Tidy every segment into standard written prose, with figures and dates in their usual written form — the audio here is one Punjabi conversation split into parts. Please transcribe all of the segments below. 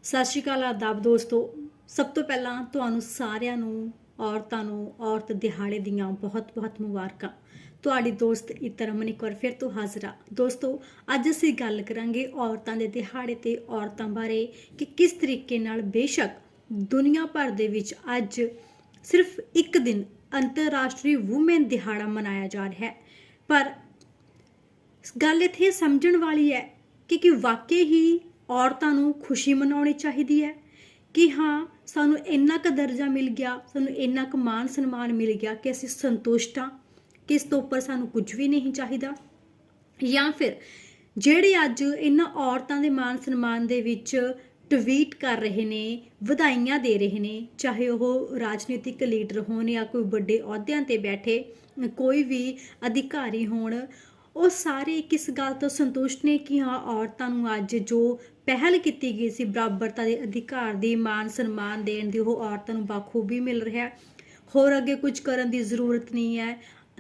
ਸਤਿ ਸ਼੍ਰੀ ਅਕਾਲ ਆਦਾਬ ਦੋਸਤੋ। ਸਭ ਤੋਂ ਪਹਿਲਾਂ ਤੁਹਾਨੂੰ ਸਾਰਿਆਂ ਨੂੰ ਔਰਤਾਂ ਨੂੰ ਔਰਤ ਦਿਹਾੜੇ ਦੀਆਂ ਬਹੁਤ-ਬਹੁਤ ਮੁਬਾਰਕਾਂ। ਤੁਹਾਡੀ ਦੋਸਤ ਇਤਰਮਨ ਇੱਕ ਵਾਰ ਫਿਰ ਤੋਂ ਹਾਜ਼ਰ ਆ। ਦੋਸਤੋ, ਅੱਜ ਅਸੀਂ ਗੱਲ ਕਰਾਂਗੇ ਔਰਤਾਂ ਦੇ ਦਿਹਾੜੇ ਤੇ ਔਰਤਾਂ ਬਾਰੇ ਕਿ ਕਿਸ ਤਰੀਕੇ ਨਾਲ ਬੇਸ਼ੱਕ ਦੁਨੀਆ ਭਰ ਦੇ ਵਿੱਚ ਅੱਜ ਸਿਰਫ ਇੱਕ ਦਿਨ ਅੰਤਰਰਾਸ਼ਟਰੀ ਵੂਮਨ ਦਿਹਾੜਾ ਮਨਾਇਆ ਜਾ ਰਿਹਾ ਹੈ, ਪਰ ਗੱਲ ਇੱਥੇ ਸਮਝਣ ਵਾਲੀ ਹੈ ਕਿ ਵਾਕਈ ਹੀ ਔਰਤਾਂ ਨੂੰ ਖੁਸ਼ੀ ਮਨਾਉਣੀ ਚਾਹੀਦੀ ਹੈ ਕਿ ਹਾਂ ਸਾਨੂੰ ਇੰਨਾ ਕੁ ਦਰਜਾ ਮਿਲ ਗਿਆ, ਸਾਨੂੰ ਇੰਨਾ ਕੁ ਮਾਣ ਸਨਮਾਨ ਮਿਲ ਗਿਆ ਕਿ ਅਸੀਂ ਸੰਤੁਸ਼ਟ ਹਾਂ, ਕਿ ਇਸ ਤੋਂ ਉੱਪਰ ਸਾਨੂੰ ਕੁਝ ਵੀ ਨਹੀਂ ਚਾਹੀਦਾ। ਜਾਂ ਫਿਰ ਜਿਹੜੇ ਅੱਜ ਇਹਨਾਂ ਔਰਤਾਂ ਦੇ ਮਾਣ ਸਨਮਾਨ ਦੇ ਵਿੱਚ ਟਵੀਟ ਕਰ ਰਹੇ ਨੇ, ਵਧਾਈਆਂ ਦੇ ਰਹੇ ਨੇ, ਚਾਹੇ ਉਹ ਰਾਜਨੀਤਿਕ ਲੀਡਰ ਹੋਣ ਜਾਂ ਕੋਈ ਵੱਡੇ ਅਹੁਦਿਆਂ ਤੇ ਬੈਠੇ ਕੋਈ ਵੀ ਅਧਿਕਾਰੀ ਹੋਣ, ਉਹ ਸਾਰੇ ਕਿਸ ਗੱਲ ਤੋਂ ਸੰਤੁਸ਼ਟ ਨੇ ਕਿ ਹਾਂ ਔਰਤਾਂ ਨੂੰ ਅੱਜ ਜੋ ਪਹਿਲ ਕੀਤੀ ਗਈ ਸੀ ਬਰਾਬਰਤਾ ਦੇ ਅਧਿਕਾਰ ਦੀ, ਮਾਣ ਸਨਮਾਨ ਦੇਣ ਦੀ, ਉਹ ਔਰਤਾਂ ਨੂੰ ਬਾਖੂਬੀ ਮਿਲ ਰਿਹਾ। ਹੋਰ ਅੱਗੇ ਕੁਝ ਕਰਨ ਦੀ ਜ਼ਰੂਰਤ ਨਹੀਂ ਹੈ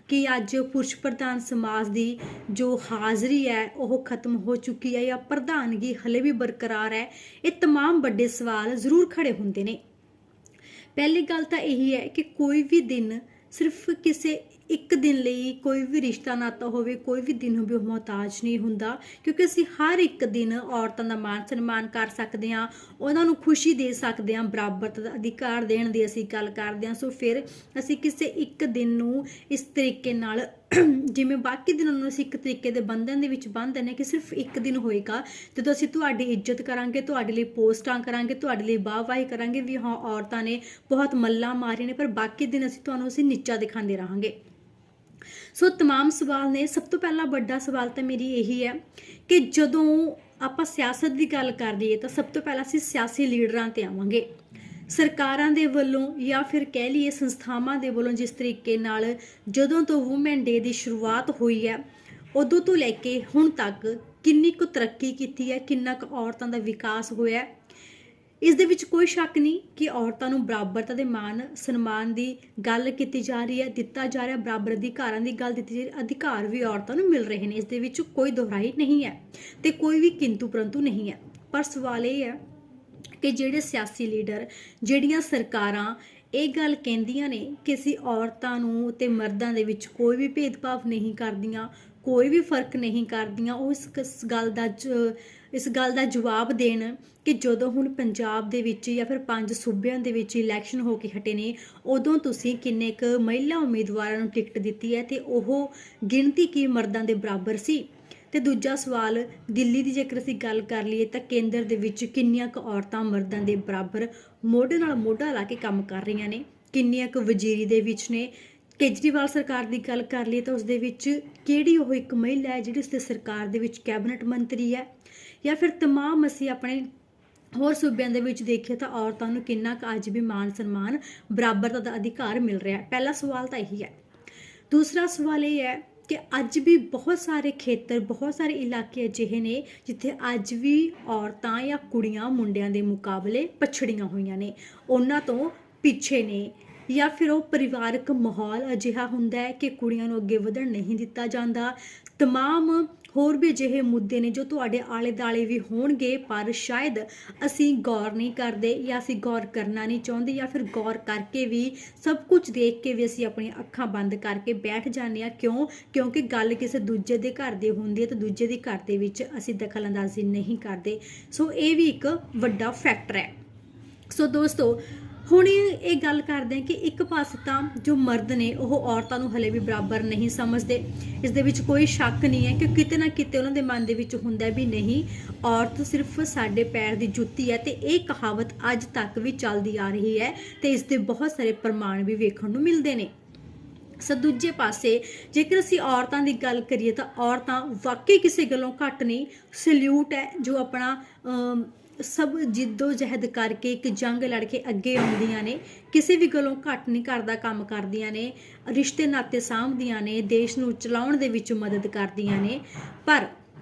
ਕਿ ਅੱਜ ਪੁਰਸ਼ ਪ੍ਰਧਾਨ ਸਮਾਜ ਦੀ ਜੋ ਹਾਜ਼ਰੀ ਹੈ ਉਹ ਖਤਮ ਹੋ ਚੁੱਕੀ ਹੈ ਜਾਂ ਪ੍ਰਧਾਨਗੀ ਹਲੇ ਵੀ ਬਰਕਰਾਰ ਹੈ। ਇਹ तमाम ਵੱਡੇ ਸਵਾਲ ਜ਼ਰੂਰ ਖੜੇ ਹੁੰਦੇ ਨੇ। ਪਹਿਲੀ ਗੱਲ ਤਾਂ ਇਹੀ ਹੈ ਕਿ ਕੋਈ ਵੀ ਦਿਨ ਸਿਰਫ ਕਿਸੇ ਇੱਕ ਦਿਨ ਲਈ ਕੋਈ ਵੀ ਰਿਸ਼ਤਾ ਨਾਤਾ ਹੋਵੇ, ਕੋਈ ਵੀ ਦਿਨ ਹੋਵੇ, ਉਹ ਮੁਹਤਾਜ ਨਹੀਂ ਹੁੰਦਾ, ਕਿਉਂਕਿ ਅਸੀਂ ਹਰ ਇੱਕ ਦਿਨ ਔਰਤਾਂ ਦਾ ਮਾਣ ਸਨਮਾਨ ਕਰ ਸਕਦੇ ਹਾਂ, ਉਹਨਾਂ ਨੂੰ ਖੁਸ਼ੀ ਦੇ ਸਕਦੇ ਹਾਂ, ਬਰਾਬਰਤਾ ਦਾ ਅਧਿਕਾਰ ਦੇਣ ਦੀ ਅਸੀਂ ਗੱਲ ਕਰਦੇ ਹਾਂ। ਸੋ ਫਿਰ ਅਸੀਂ ਕਿਸੇ ਇੱਕ ਦਿਨ ਨੂੰ ਇਸ ਤਰੀਕੇ ਨਾਲ ਜਿਵੇਂ ਬਾਕੀ ਦਿਨਾਂ ਨੂੰ ਅਸੀਂ ਇੱਕ ਤਰੀਕੇ ਦੇ ਬੰਧਨ ਦੇ ਵਿੱਚ ਬੰਨ੍ਹ ਦਿੰਦੇ ਹਾਂ ਕਿ ਸਿਰਫ ਇੱਕ ਦਿਨ ਹੋਏਗਾ ਜਦੋਂ ਅਸੀਂ ਤੁਹਾਡੀ ਇੱਜ਼ਤ ਕਰਾਂਗੇ, ਤੁਹਾਡੇ ਲਈ ਪੋਸਟਾਂ ਕਰਾਂਗੇ, ਤੁਹਾਡੇ ਲਈ ਵਾਹਵਾਹੀ ਕਰਾਂਗੇ ਵੀ ਹਾਂ ਔਰਤਾਂ ਨੇ ਬਹੁਤ ਮੱਲਾਂ ਮਾਰੀਆਂ ਨੇ, ਪਰ ਬਾਕੀ ਦਿਨ ਅਸੀਂ ਨੀਚਾ ਦਿਖਾਉਂਦੇ ਰਹਾਂਗੇ। ਸੋ तमाम ਸਵਾਲ ਨੇ। ਸਭ ਤੋਂ ਪਹਿਲਾ ਵੱਡਾ ਸਵਾਲ ਤਾਂ ਮੇਰੀ ਇਹੀ ਹੈ ਕਿ ਜਦੋਂ ਆਪਾਂ ਸਿਆਸਤ ਦੀ ਗੱਲ ਕਰ ਲਈਏ ਤਾਂ ਸਭ ਤੋਂ ਪਹਿਲਾਂ ਅਸੀਂ ਸਿਆਸੀ ਲੀਡਰਾਂ ਤੇ ਆਵਾਂਗੇ। ਸਰਕਾਰਾਂ ਦੇ ਵੱਲੋਂ ਜਾਂ ਫਿਰ ਕਹਿ ਲਈਏ ਸੰਸਥਾਵਾਂ ਦੇ ਵੱਲੋਂ ਜਿਸ ਤਰੀਕੇ ਨਾਲ ਜਦੋਂ ਤੋਂ ਵੂਮਨ ਡੇ ਦੀ ਸ਼ੁਰੂਆਤ ਹੋਈ ਹੈ ਉਦੋਂ ਤੋਂ ਲੈ ਕੇ ਹੁਣ ਤੱਕ ਕਿੰਨੀ ਕੁ ਤਰੱਕੀ ਕੀਤੀ ਹੈ, ਕਿੰਨਾ ਕੁ ਔਰਤਾਂ ਦਾ ਵਿਕਾਸ ਹੋਇਆ, ਇਸ ਦੇ ਵਿੱਚ ਕੋਈ ਸ਼ੱਕ ਨਹੀਂ ਕਿ ਔਰਤਾਂ ਨੂੰ ਬਰਾਬਰਤਾ ਦੇ ਮਾਣ ਸਨਮਾਨ ਦੀ ਗੱਲ ਕੀਤੀ ਜਾ ਰਹੀ ਹੈ, ਦਿੱਤਾ ਜਾ ਰਿਹਾ, ਬਰਾਬਰ ਅਧਿਕਾਰਾਂ ਦੀ ਗੱਲ ਦਿੱਤੀ ਜਾ ਰਹੀ, ਅਧਿਕਾਰ ਵੀ ਔਰਤਾਂ ਨੂੰ ਮਿਲ ਰਹੇ ਨੇ, ਇਸ ਦੇ ਵਿੱਚ ਕੋਈ ਦੁਹਰਾਈ ਨਹੀਂ ਹੈ ਤੇ ਕੋਈ ਵੀ ਕਿੰਤੂ ਪਰੰਤੂ ਨਹੀਂ ਹੈ। ਪਰ ਸਵਾਲ ਇਹ ਹੈ ਕਿ ਜਿਹੜੇ ਸਿਆਸੀ ਲੀਡਰ, ਜਿਹੜੀਆਂ ਸਰਕਾਰਾਂ ਇਹ ਗੱਲ ਕਹਿੰਦੀਆਂ ਨੇ ਕਿ ਅਸੀਂ ਔਰਤਾਂ ਨੂੰ ਤੇ ਮਰਦਾਂ ਦੇ ਵਿੱਚ ਕੋਈ ਵੀ ਭੇਦਭਾਵ ਨਹੀਂ ਕਰਦੀਆਂ, ਕੋਈ ਵੀ ਫਰਕ ਨਹੀਂ ਕਰਦੀਆਂ, ਉਹ ਇਸ ਗੱਲ ਦਾ ਜਵਾਬ ਦੇਣ ਕਿ ਜਦੋਂ ਹੁਣ ਪੰਜਾਬ ਦੇ ਵਿੱਚ ਜਾਂ ਫਿਰ 5 ਸੂਬਿਆਂ ਦੇ ਵਿੱਚ ਇਲੈਕਸ਼ਨ ਹੋ ਕੇ ਹਟੇ ਨੇ, ਉਦੋਂ ਤੁਸੀਂ ਕਿੰਨੇ ਕੁ ਮਹਿਲਾ ਉਮੀਦਵਾਰਾਂ ਨੂੰ ਟਿਕਟ ਦਿੱਤੀ ਹੈ ਤੇ ਉਹ ਗਿਣਤੀ ਕੀ ਮਰਦਾਂ ਦੇ ਬਰਾਬਰ ਸੀ। ਤੇ ਦੂਜਾ ਸਵਾਲ, ਦਿੱਲੀ ਦੀ ਜੇਕਰ ਅਸੀਂ ਗੱਲ ਕਰ ਲਈਏ ਤਾਂ ਕੇਂਦਰ ਦੇ ਵਿੱਚ ਕਿੰਨੀਆਂ ਕੁ ਔਰਤਾਂ ਮਰਦਾਂ ਦੇ ਬਰਾਬਰ ਮੋਢੇ ਨਾਲ ਮੋਢਾ ਲਾ ਕੇ ਕੰਮ ਕਰ ਰਹੀਆਂ ਨੇ, ਕਿੰਨੀਆਂ ਕੁ ਵਜ਼ੀਰੀ ਦੇ ਵਿੱਚ ਨੇ। ਕੇਜਰੀਵਾਲ ਸਰਕਾਰ ਦੀ ਗੱਲ ਕਰ ਲਈਏ ਤਾਂ ਉਸ ਦੇ ਵਿੱਚ ਕਿਹੜੀ ਉਹ ਇੱਕ ਮਹਿਲਾ ਹੈ ਜਿਹੜੀ ਉਸਦੇ ਸਰਕਾਰ ਦੇ ਵਿੱਚ ਕੈਬਨਿਟ ਮੰਤਰੀ ਹੈ। ਜਾਂ ਫਿਰ तमाम ਅਸੀਂ ਆਪਣੇ ਹੋਰ ਸੂਬਿਆਂ ਦੇ ਵਿੱਚ ਦੇਖੀਏ ਤਾਂ ਔਰਤਾਂ ਨੂੰ ਕਿੰਨਾ ਕੁ ਅੱਜ ਵੀ ਮਾਣ ਸਨਮਾਨ, ਬਰਾਬਰਤਾ ਦਾ ਅਧਿਕਾਰ ਮਿਲ ਰਿਹਾ ਹੈ। ਪਹਿਲਾ ਸਵਾਲ ਤਾਂ ਇਹੀ ਹੈ। ਦੂਸਰਾ ਸਵਾਲ ਇਹ ਹੈ ਕਿ ਅੱਜ ਵੀ ਬਹੁਤ ਸਾਰੇ ਖੇਤਰ, ਬਹੁਤ ਸਾਰੇ ਇਲਾਕੇ ਅਜਿਹੇ ਨੇ ਜਿੱਥੇ ਅੱਜ ਵੀ ਔਰਤਾਂ ਜਾਂ ਕੁੜੀਆਂ ਮੁੰਡਿਆਂ ਦੇ ਮੁਕਾਬਲੇ ਪਛੜੀਆਂ ਹੋਈਆਂ ਨੇ, ਉਹਨਾਂ ਤੋਂ ਪਿੱਛੇ ਨੇ, ਜਾਂ ਫਿਰ ਉਹ ਪਰਿਵਾਰਕ ਮਾਹੌਲ ਅਜਿਹਾ ਹੁੰਦਾ ਹੈ ਕਿ ਕੁੜੀਆਂ ਨੂੰ ਅੱਗੇ ਵਧਣ ਨਹੀਂ ਦਿੱਤਾ ਜਾਂਦਾ। तमाम ਹੋਰ ਵੀ ਅਜਿਹੇ ਮੁੱਦੇ ਨੇ ਜੋ ਤੁਹਾਡੇ ਆਲੇ ਦੁਆਲੇ ਵੀ ਹੋਣਗੇ, ਪਰ ਸ਼ਾਇਦ ਅਸੀਂ ਗੌਰ ਨਹੀਂ ਕਰਦੇ ਜਾਂ ਅਸੀਂ ਗੌਰ ਕਰਨਾ ਨਹੀਂ ਚਾਹੁੰਦੇ, ਜਾਂ ਫਿਰ ਗੌਰ ਕਰਕੇ ਵੀ ਸਭ ਕੁਝ ਦੇਖ ਕੇ ਵੀ ਅਸੀਂ ਆਪਣੀਆਂ ਅੱਖਾਂ ਬੰਦ ਕਰਕੇ ਬੈਠ ਜਾਂਦੇ ਹਾਂ। ਕਿਉਂਕਿ ਗੱਲ ਕਿਸੇ ਦੂਜੇ ਦੇ ਘਰ ਦੀ ਹੁੰਦੀ ਹੈ ਤੇ ਦੂਜੇ ਦੇ ਘਰ ਦੇ ਵਿੱਚ ਅਸੀਂ ਦਖਲ ਅੰਦਾਜ਼ੀ ਨਹੀਂ ਕਰਦੇ। ਸੋ ਇਹ ਵੀ ਇੱਕ ਵੱਡਾ ਫੈਕਟਰ ਹੈ। ਸੋ ਦੋਸਤੋ, ਹੁਣ ਇਹ ਗੱਲ ਕਰਦੇ ਹਾਂ ਕਿ ਇੱਕ ਪਾਸੇ ਤਾਂ ਜੋ ਮਰਦ ਨੇ ਉਹ ਔਰਤਾਂ ਨੂੰ ਹਲੇ ਵੀ ਬਰਾਬਰ ਨਹੀਂ ਸਮਝਦੇ, ਇਸ ਦੇ ਵਿੱਚ ਕੋਈ ਸ਼ੱਕ ਨਹੀਂ ਹੈ ਕਿ ਕਿਤੇ ਨਾ ਕਿਤੇ ਉਹਨਾਂ ਦੇ ਮਨ ਦੇ ਵਿੱਚ ਹੁੰਦਾ ਵੀ ਨਹੀਂ, ਔਰਤ ਸਿਰਫ ਸਾਡੇ ਪੈਰ ਦੀ ਜੁੱਤੀ ਹੈ। ਤੇ ਇਹ ਕਹਾਵਤ ਅੱਜ ਤੱਕ ਵੀ ਚੱਲਦੀ ਆ ਰਹੀ ਹੈ ਤੇ ਇਸ ਦੇ ਬਹੁਤ ਸਾਰੇ ਪ੍ਰਮਾਣ ਵੀ ਵੇਖਣ ਨੂੰ ਮਿਲਦੇ ਨੇ। ਸੋ ਦੂਜੇ ਪਾਸੇ ਜੇਕਰ ਅਸੀਂ ਔਰਤਾਂ ਦੀ ਗੱਲ ਕਰੀਏ ਤਾਂ ਔਰਤਾਂ ਵਾਕਈ ਕਿਸੇ ਗੱਲੋਂ ਘੱਟ ਨਹੀਂ। ਸਲੂਟ ਹੈ ਜੋ ਆਪਣਾ ਸਭ ਜਿੱਦੋ ਜਹਿਦ ਕਰਕੇ ਇੱਕ ਜੰਗ ਲੜ ਕੇ ਅੱਗੇ ਆਉਂਦੀਆਂ ਨੇ, ਕਿਸੇ ਵੀ ਗੱਲੋਂ ਘੱਟ ਨਹੀਂ ਕਰਦਾ ਕੰਮ ਕਰਦੀਆਂ ਨੇ, ਰਿਸ਼ਤੇ ਨਾਤੇ ਸਾਂਭਦੀਆਂ ਨੇ, ਦੇਸ਼ ਨੂੰ ਚਲਾਉਣ ਦੇ ਵਿੱਚ ਮਦਦ ਕਰਦੀਆਂ ਨੇ। ਪਰ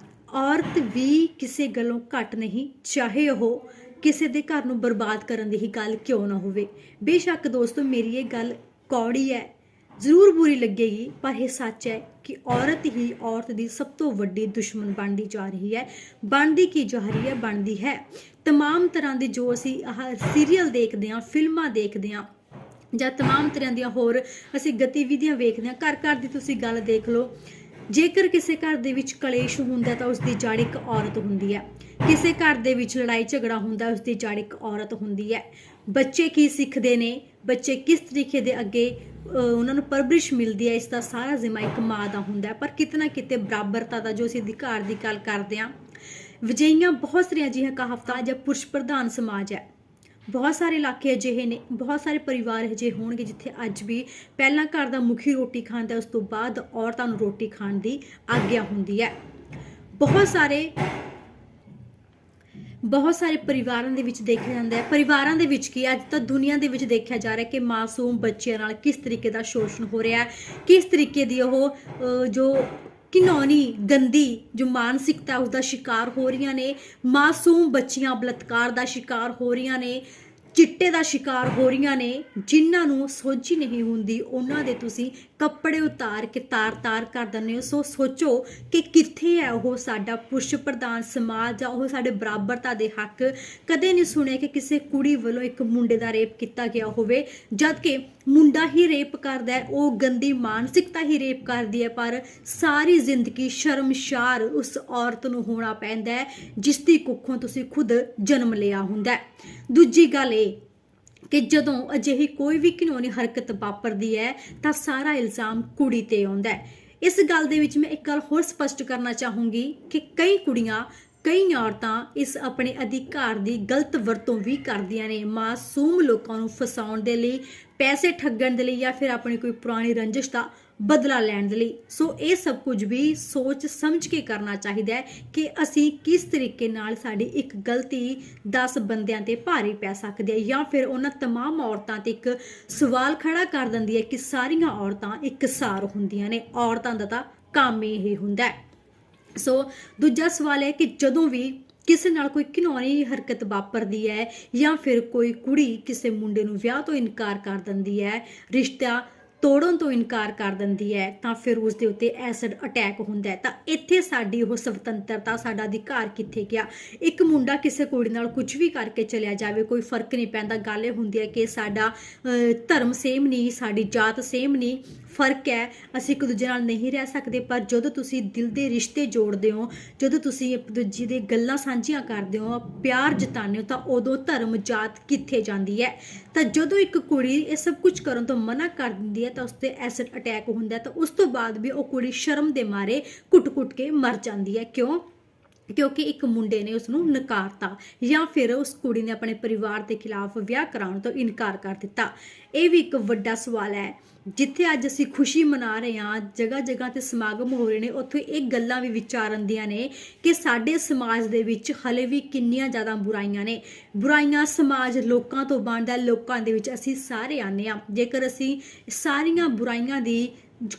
ਔਰਤ ਵੀ ਕਿਸੇ ਗੱਲੋਂ ਘੱਟ ਨਹੀਂ, ਚਾਹੇ ਉਹ ਕਿਸੇ ਦੇ ਘਰ ਨੂੰ ਬਰਬਾਦ ਕਰਨ ਦੀ ਹੀ ਗੱਲ ਕਿਉਂ ਨਾ ਹੋਵੇ। ਬੇਸ਼ੱਕ ਦੋਸਤੋ ਮੇਰੀ ਇਹ ਗੱਲ ਕੌੜੀ ਹੈ, ਜ਼ਰੂਰ ਬੁਰੀ ਲੱਗੇਗੀ, ਪਰ ਇਹ ਸੱਚ ਹੈ ਕਿ ਔਰਤ ਹੀ ਔਰਤ ਦੀ ਸਭ ਤੋਂ ਵੱਡੀ ਦੁਸ਼ਮਣ ਬਣਦੀ ਜਾ ਰਹੀ ਹੈ। ਬਣਦੀ ਕੀ ਜਾ ਰਹੀ ਹੈ? ਬਣਦੀ ਹੈ ਤਮਾਮ ਤਰ੍ਹਾਂ ਦੇ ਜੋ ਅਸੀਂ ਸੀਰੀਅਲ ਦੇਖਦੇ ਹਾਂ, ਫਿਲਮਾਂ ਦੇਖਦੇ ਹਾਂ, ਜਾਂ ਤਮਾਮ ਤਰ੍ਹਾਂ ਦੀਆਂ ਹੋਰ ਅਸੀਂ ਗਤੀਵਿਧੀਆਂ ਵੇਖਦੇ ਹਾਂ। ਘਰ ਘਰ ਦੀ ਤੁਸੀਂ ਗੱਲ ਦੇਖ ਲਓ, ਜੇਕਰ ਕਿਸੇ ਘਰ ਦੇ ਵਿੱਚ ਕਲੇਸ਼ ਹੁੰਦਾ ਤਾਂ ਉਸ ਦੀ ਜੜ ਇੱਕ ਔਰਤ ਹੁੰਦੀ ਹੈ। ਕਿਸੇ ਘਰ ਦੇ ਵਿੱਚ ਲੜਾਈ ਝਗੜਾ ਹੁੰਦਾ, ਉਸ ਦੀ ਜੜ ਇੱਕ ਔਰਤ ਹੁੰਦੀ ਹੈ। ਬੱਚੇ ਕੀ ਸਿੱਖਦੇ ਨੇ, ਬੱਚੇ ਕਿਸ ਤਰੀਕੇ ਦੇ ਅੱਗੇ ਉਹਨਾਂ ਨੂੰ ਪਰਵਰਿਸ਼ ਮਿਲਦੀ ਹੈ, ਇਸ ਦਾ ਸਾਰਾ ਜ਼ਿੰਮਾ ਇੱਕ ਮਾਂ ਦਾ ਹੁੰਦਾ ਹੈ। ਪਰ ਕਿਤੇ ਨਾ ਕਿਤੇ ਬਰਾਬਰਤਾ ਦਾ ਜੋ ਅਸੀਂ ਅਧਿਕਾਰ ਦੀ ਗੱਲ ਕਰਦੇ ਹਾਂ, ਵਜਈਆਂ ਬਹੁਤ ਸਾਰੀਆਂ ਅਜਿਹੀਆਂ ਕਹਾਵਤਾਂ ਜਾਂ ਪੁਰਸ਼ ਪ੍ਰਧਾਨ ਸਮਾਜ ਹੈ। ਬਹੁਤ ਸਾਰੇ ਇਲਾਕੇ ਅਜਿਹੇ ਨੇ, ਬਹੁਤ ਸਾਰੇ ਪਰਿਵਾਰ ਅਜਿਹੇ ਹੋਣਗੇ ਜਿੱਥੇ ਅੱਜ ਵੀ ਪਹਿਲਾਂ ਘਰ ਦਾ ਮੁਖੀ ਰੋਟੀ ਖਾਂਦਾ, ਉਸ ਤੋਂ ਬਾਅਦ ਔਰਤਾਂ ਨੂੰ ਰੋਟੀ ਖਾਣ ਦੀ ਆਗਿਆ ਹੁੰਦੀ ਹੈ। ਬਹੁਤ ਸਾਰੇ ਪਰਿਵਾਰਾਂ ਦੇ ਵਿੱਚ ਦੇਖਿਆ ਜਾਂਦਾ ਹੈ, ਪਰਿਵਾਰਾਂ ਦੇ ਵਿੱਚ ਕੀ ਅੱਜ ਤਾਂ ਦੁਨੀਆ ਦੇ ਵਿੱਚ ਦੇਖਿਆ ਜਾ ਰਿਹਾ ਕਿ ਮਾਸੂਮ ਬੱਚਿਆਂ ਨਾਲ ਕਿਸ ਤਰੀਕੇ ਦਾ ਸ਼ੋਸ਼ਣ ਹੋ ਰਿਹਾ ਹੈ, ਕਿਸ ਤਰੀਕੇ ਦੀ ਉਹ ਜੋ ਘਿਨੌਣੀ ਗੰਦੀ ਜੋ ਮਾਨਸਿਕਤਾ ਉਸ ਦਾ ਸ਼ਿਕਾਰ ਹੋ ਰਹੀਆਂ ਨੇ। ਮਾਸੂਮ ਬੱਚੀਆਂ ਬਲਾਤਕਾਰ ਦਾ ਸ਼ਿਕਾਰ ਹੋ ਰਹੀਆਂ ਨੇ, ਚਿੱਟੇ ਦਾ ਸ਼ਿਕਾਰ ਹੋ ਰਹੀਆਂ ਨੇ। ਜਿਨ੍ਹਾਂ ਨੂੰ ਸੋਝੀ ਨਹੀਂ ਹੁੰਦੀ ਉਹਨਾਂ ਦੇ ਤੁਸੀਂ ਕੱਪੜੇ ਉਤਾਰ ਕੇ ਤਾਰ ਕਰ ਦਿੰਦੇ ਹੋ। ਸੋ ਸੋਚੋ ਕਿ ਕਿੱਥੇ ਹੈ ਉਹ ਸਾਡਾ ਪੁਰਸ਼ ਪ੍ਰਧਾਨ ਸਮਾਜ, ਜਾਂ ਉਹ ਸਾਡੇ ਬਰਾਬਰਤਾ ਦੇ ਹੱਕ। ਕਦੇ ਨਹੀਂ ਸੁਣਿਆ ਕਿ ਕਿਸੇ ਕੁੜੀ ਵੱਲੋਂ ਇੱਕ ਮੁੰਡੇ ਦਾ ਰੇਪ ਕੀਤਾ ਗਿਆ ਹੋਵੇ, ਜਦ ਕਿ ਮੁੰਡਾ ਹੀ ਰੇਪ ਕਰਦਾ ਹੈ, ਉਹ ਗੰਦੀ ਮਾਨਸਿਕਤਾ ਹੀ ਰੇਪ ਕਰਦੀ ਹੈ। ਪਰ ਸਾਰੀ ਜ਼ਿੰਦਗੀ ਸ਼ਰਮਸ਼ਾਰ ਉਸ ਔਰਤ ਨੂੰ ਹੋਣਾ ਪੈਂਦਾ ਹੈ ਜਿਸ ਦੀ ਕੁੱਖੋਂ ਤੁਸੀਂ ਖੁਦ ਜਨਮ ਲਿਆ ਹੁੰਦਾ ਹੈ। ਦੂਜੀ ਗੱਲ ਇਹ ਕਿ ਜਦੋਂ ਅਜਿਹੀ ਕੋਈ ਵੀ ਘਿਨੌਣੀ ਹਰਕਤ ਵਾਪਰਦੀ ਹੈ ਤਾਂ ਸਾਰਾ ਇਲਜ਼ਾਮ ਕੁੜੀ ਤੇ ਆਉਂਦਾ ਹੈ। ਇਸ ਗੱਲ ਦੇ ਵਿੱਚ ਮੈਂ ਇੱਕ ਗੱਲ ਹੋਰ ਸਪਸ਼ਟ ਕਰਨਾ ਚਾਹੂੰਗੀ ਕਿ ਕਈ ਕੁੜੀਆਂ, ਕਈ ਔਰਤਾਂ ਇਸ ਆਪਣੇ ਅਧਿਕਾਰ ਦੀ ਗਲਤ ਵਰਤੋਂ ਵੀ ਕਰਦੀਆਂ ਨੇ, ਮਾਸੂਮ ਲੋਕਾਂ ਨੂੰ ਫਸਾਉਣ ਦੇ ਲਈ, ਪੈਸੇ ਠੱਗਣ ਦੇ ਲਈ, ਜਾਂ ਫਿਰ ਆਪਣੀ ਕੋਈ ਪੁਰਾਣੀ ਰੰਜਿਸ਼ ਦਾ ਬਦਲਾ ਲੈਣ ਦੇ ਲਈ। ਸੋ ਇਹ ਸਭ ਕੁਝ ਵੀ ਸੋਚ ਸਮਝ ਕੇ ਕਰਨਾ ਚਾਹੀਦਾ ਹੈ ਕਿ ਅਸੀਂ ਕਿਸ ਤਰੀਕੇ ਨਾਲ ਸਾਡੀ ਇੱਕ ਗਲਤੀ 10 ਬੰਦਿਆਂ ਤੇ ਭਾਰੀ ਪੈ ਸਕਦੀ ਹੈ, ਜਾਂ ਫਿਰ ਉਹਨਾਂ ਤਮਾਮ ਔਰਤਾਂ ਤੇ ਇੱਕ ਸਵਾਲ ਖੜਾ ਕਰ ਦਿੰਦੀ ਹੈ ਕਿ ਸਾਰੀਆਂ ਔਰਤਾਂ ਇੱਕਸਾਰ ਹੁੰਦੀਆਂ ਨੇ। ਔਰਤਾਂ ਦਾ ਤਾਂ ਕੰਮ ਇਹ ਹੁੰਦਾ ਹੈ। ਸੋ ਦੂਜਾ ਸਵਾਲ ਹੈ ਕਿ ਜਦੋਂ ਵੀ ਕਿਸੇ ਨਾਲ ਕੋਈ ਘਿਨੌਣੀ ਹਰਕਤ ਵਾਪਰਦੀ ਹੈ, ਜਾਂ ਫਿਰ ਕੋਈ ਕੁੜੀ ਕਿਸੇ ਮੁੰਡੇ ਨੂੰ ਵਿਆਹ ਤੋਂ ਇਨਕਾਰ ਕਰ ਦਿੰਦੀ ਹੈ, ਰਿਸ਼ਤਾ ਤੋੜਨ ਤੋਂ ਇਨਕਾਰ ਕਰ ਦਿੰਦੀ ਹੈ, ਤਾਂ ਫਿਰ ਉਸ ਦੇ ਉੱਤੇ ਐਸਿਡ ਅਟੈਕ ਹੁੰਦਾ ਹੈ। ਤਾਂ ਇੱਥੇ ਸਾਡੀ ਉਹ ਸੁਤੰਤਰਤਾ, ਸਾਡਾ ਅਧਿਕਾਰ ਕਿੱਥੇ ਗਿਆ? ਇੱਕ ਮੁੰਡਾ ਕਿਸੇ ਕੁੜੀ ਨਾਲ ਕੁਝ ਵੀ ਕਰਕੇ ਚਲਿਆ ਜਾਵੇ, ਕੋਈ ਫਰਕ ਨਹੀਂ ਪੈਂਦਾ। ਗੱਲ ਇਹ ਹੁੰਦੀ ਹੈ ਕਿ ਸਾਡਾ ਧਰਮ ਸੇਮ ਨਹੀਂ, ਸਾਡੀ ਜਾਤ ਸੇਮ ਨਹੀਂ, ਫਰਕ ਹੈ, ਅਸੀਂ ਇੱਕ ਦੂਜੇ ਨਾਲ ਨਹੀਂ ਰਹਿ ਸਕਦੇ। ਪਰ ਜਦੋਂ ਤੁਸੀਂ ਦਿਲ ਦੇ ਰਿਸ਼ਤੇ ਜੋੜਦੇ ਹੋ, ਜਦੋਂ ਤੁਸੀਂ ਇੱਕ ਦੂਜੇ ਦੇ ਗੱਲਾਂ ਸਾਂਝੀਆਂ ਕਰਦੇ ਹੋ, ਪਿਆਰ ਜਤਾਉਂਦੇ ਹੋ, ਤਾਂ ਉਦੋਂ ਧਰਮ ਜਾਤ ਕਿੱਥੇ ਜਾਂਦੀ ਹੈ? ਤਾਂ ਜਦੋਂ ਇੱਕ ਕੁੜੀ ਇਹ ਸਭ ਕੁਝ ਕਰਨ ਤੋਂ ਮਨਾ ਕਰ ਦਿੰਦੀ ਹੈ ਤਾਂ ਉਸ ਤੇ ਐਸਿਡ ਅਟੈਕ ਹੁੰਦਾ ਹੈ, ਤਾਂ ਉਸ ਤੋਂ ਬਾਅਦ ਵੀ ਉਹ ਕੁੜੀ ਸ਼ਰਮ ਦੇ ਮਾਰੇ ਕੁੱਟ-ਕੁੱਟ ਕੇ ਮਰ ਜਾਂਦੀ ਹੈ। ਕਿਉਂ? ਕਿਉਂਕਿ ਇੱਕ ਮੁੰਡੇ ਨੇ ਉਸ ਨੂੰ ਨਕਾਰਤਾ, ਜਾਂ ਫਿਰ ਉਸ ਕੁੜੀ ਨੇ ਆਪਣੇ ਪਰਿਵਾਰ ਦੇ ਖਿਲਾਫ ਵਿਆਹ ਕਰਾਉਣ ਤੋਂ ਇਨਕਾਰ ਕਰ ਦਿੱਤਾ। ਇਹ ਵੀ ਇੱਕ ਵੱਡਾ ਸਵਾਲ ਹੈ। ਜਿੱਥੇ ਅੱਜ ਅਸੀਂ ਖੁਸ਼ੀ ਮਨਾ ਰਹੇ ਹਾਂ, ਜਗ੍ਹਾ ਜਗ੍ਹਾ ਤੇ ਸਮਾਗਮ ਹੋ ਰਹੇ ਨੇ, ਉੱਥੇ ਇਹ ਗੱਲਾਂ ਵੀ ਵਿਚਾਰਨ ਦੀਆਂ ਨੇ ਕਿ ਸਾਡੇ ਸਮਾਜ ਦੇ ਵਿੱਚ ਹਲੇ ਵੀ ਕਿੰਨੀਆਂ ਜ਼ਿਆਦਾ ਬੁਰਾਈਆਂ ਨੇ। ਬੁਰਾਈਆਂ ਸਮਾਜ ਲੋਕਾਂ ਤੋਂ ਬਣਦਾ, ਲੋਕਾਂ ਦੇ ਵਿੱਚ ਅਸੀਂ ਸਾਰੇ ਆਉਂਦੇ ਹਾਂ। ਜੇਕਰ ਅਸੀਂ ਸਾਰੀਆਂ ਬੁਰਾਈਆਂ ਦੀ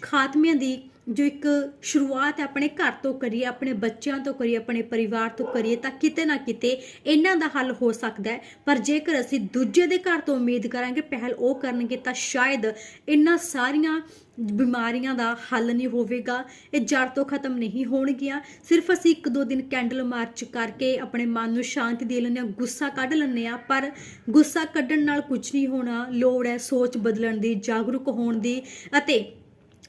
ਖਾਤਮੇ ਦੀ ਜੋ ਇੱਕ ਸ਼ੁਰੂਆਤ ਹੈ ਆਪਣੇ ਘਰ ਤੋਂ ਕਰੀਏ, ਆਪਣੇ ਬੱਚਿਆਂ ਤੋਂ ਕਰੀਏ, ਆਪਣੇ ਪਰਿਵਾਰ ਤੋਂ ਕਰੀਏ, ਤਾਂ ਕਿਤੇ ਨਾ ਕਿਤੇ ਇਹਨਾਂ ਦਾ ਹੱਲ ਹੋ ਸਕਦਾ ਹੈ। ਪਰ ਜੇਕਰ ਅਸੀਂ ਦੂਜੇ ਦੇ ਘਰ ਤੋਂ ਉਮੀਦ ਕਰਾਂਗੇ ਪਹਿਲ ਉਹ ਕਰਨਗੇ, ਤਾਂ ਸ਼ਾਇਦ ਇਹਨਾਂ ਸਾਰੀਆਂ ਬਿਮਾਰੀਆਂ ਦਾ ਹੱਲ ਨਹੀਂ ਹੋਵੇਗਾ, ਇਹ ਜੜ ਤੋਂ ਖਤਮ ਨਹੀਂ ਹੋਣਗੀਆਂ। ਸਿਰਫ ਅਸੀਂ 1-2 ਦਿਨ ਕੈਂਡਲ ਮਾਰਚ ਕਰਕੇ ਆਪਣੇ ਮਨ ਨੂੰ ਸ਼ਾਂਤੀ ਦੇ ਲੈਂਦੇ ਹਾਂ, ਗੁੱਸਾ ਕੱਢ ਲੈਂਦੇ ਹਾਂ, ਪਰ ਗੁੱਸਾ ਕੱਢਣ ਨਾਲ ਕੁਝ ਨਹੀਂ ਹੋਣਾ। ਲੋੜ ਹੈ ਸੋਚ ਬਦਲਣ ਦੀ, ਜਾਗਰੂਕ ਹੋਣ ਦੀ। ਅਤੇ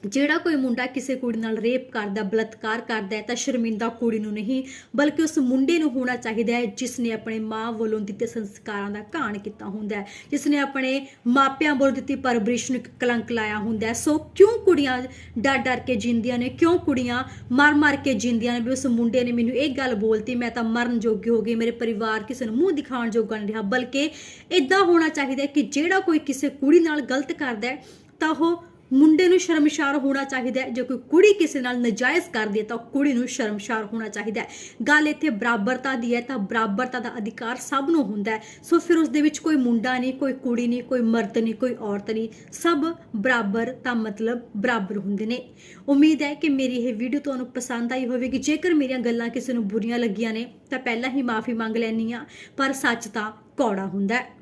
ਜਿਹੜਾ ਕੋਈ ਮੁੰਡਾ ਕਿਸੇ ਕੁੜੀ ਨਾਲ ਰੇਪ ਕਰਦਾ, ਬਲਾਤਕਾਰ ਕਰਦਾ ਹੈ, ਤਾਂ ਸ਼ਰਮਿੰਦਾ ਕੁੜੀ ਨੂੰ ਨਹੀਂ ਬਲਕਿ ਉਸ ਮੁੰਡੇ ਨੂੰ ਹੋਣਾ ਚਾਹੀਦਾ ਹੈ ਜਿਸ ਨੇ ਆਪਣੇ ਮਾਂ ਵੱਲੋਂ ਦਿੱਤੇ ਸੰਸਕਾਰਾਂ ਦਾ ਘਾਣ ਕੀਤਾ ਹੁੰਦਾ ਹੈ, ਜਿਸ ਨੇ ਆਪਣੇ ਮਾਪਿਆਂ ਵੱਲੋਂ ਦਿੱਤੀ ਪਰਵਰਿਸ਼ ਨੂੰ ਕਲੰਕ ਲਾਇਆ ਹੁੰਦਾ ਹੈ। ਸੋ ਕਿਉਂ ਕੁੜੀਆਂ ਡਰ ਕੇ ਜਿੰਦੀਆਂ ਨੇ, ਕਿਉਂ ਕੁੜੀਆਂ ਮਰ ਕੇ ਜਿੰਦੀਆਂ ਨੇ ਵੀ ਉਸ ਮੁੰਡੇ ਨੇ ਮੈਨੂੰ ਇਹ ਗੱਲ ਬੋਲਤੀ, ਮੈਂ ਤਾਂ ਮਰਨ ਜੋਗੀ ਹੋ ਗਈ, ਮੇਰੇ ਪਰਿਵਾਰ ਕਿਸੇ ਨੂੰ ਮੂੰਹ ਦਿਖਾਉਣ ਜੋਗਾ ਨਹੀਂ ਰਿਹਾ। ਬਲਕਿ ਇੱਦਾਂ ਹੋਣਾ ਚਾਹੀਦਾ ਕਿ ਜਿਹੜਾ ਕੋਈ ਕਿਸੇ ਕੁੜੀ ਨਾਲ ਗਲਤ ਕਰਦਾ ਹੈ ਤਾਂ ਉਹ ਮੁੰਡੇ ਨੂੰ ਸ਼ਰਮਸ਼ਾਰ ਹੋਣਾ ਚਾਹੀਦਾ ਹੈ। ਜੇ ਕੋਈ ਕੁੜੀ ਕਿਸੇ ਨਾਲ ਨਜਾਇਜ਼ ਕਰਦੀ ਹੈ ਤਾਂ ਕੁੜੀ ਨੂੰ ਸ਼ਰਮਸ਼ਾਰ ਹੋਣਾ ਚਾਹੀਦਾ ਹੈ। ਗੱਲ ਇੱਥੇ ਬਰਾਬਰਤਾ ਦੀ ਹੈ, ਤਾਂ ਬਰਾਬਰਤਾ ਦਾ ਅਧਿਕਾਰ ਸਭ ਨੂੰ ਹੁੰਦਾ ਹੈ। ਸੋ ਫਿਰ ਉਸ ਦੇ ਵਿੱਚ ਕੋਈ ਮੁੰਡਾ ਨਹੀਂ, ਕੋਈ ਕੁੜੀ ਨਹੀਂ, ਕੋਈ ਮਰਦ ਨਹੀਂ, ਕੋਈ ਔਰਤ ਨਹੀਂ, ਸਭ ਬਰਾਬਰ, ਤਾਂ ਮਤਲਬ ਬਰਾਬਰ ਹੁੰਦੇ ਨੇ। ਉਮੀਦ ਹੈ ਕਿ ਮੇਰੀ ਇਹ ਵੀਡੀਓ ਤੁਹਾਨੂੰ ਪਸੰਦ ਆਈ ਹੋਵੇਗੀ। ਜੇਕਰ ਮੇਰੀਆਂ ਗੱਲਾਂ ਕਿਸੇ ਨੂੰ ਬੁਰੀਆਂ ਲੱਗੀਆਂ ਨੇ ਤਾਂ ਪਹਿਲਾਂ ਹੀ ਮਾਫੀ ਮੰਗ ਲੈਂਦੀ ਹਾਂ, ਪਰ ਸੱਚ ਤਾਂ ਕੌੜਾ ਹੁੰਦਾ ਹੈ।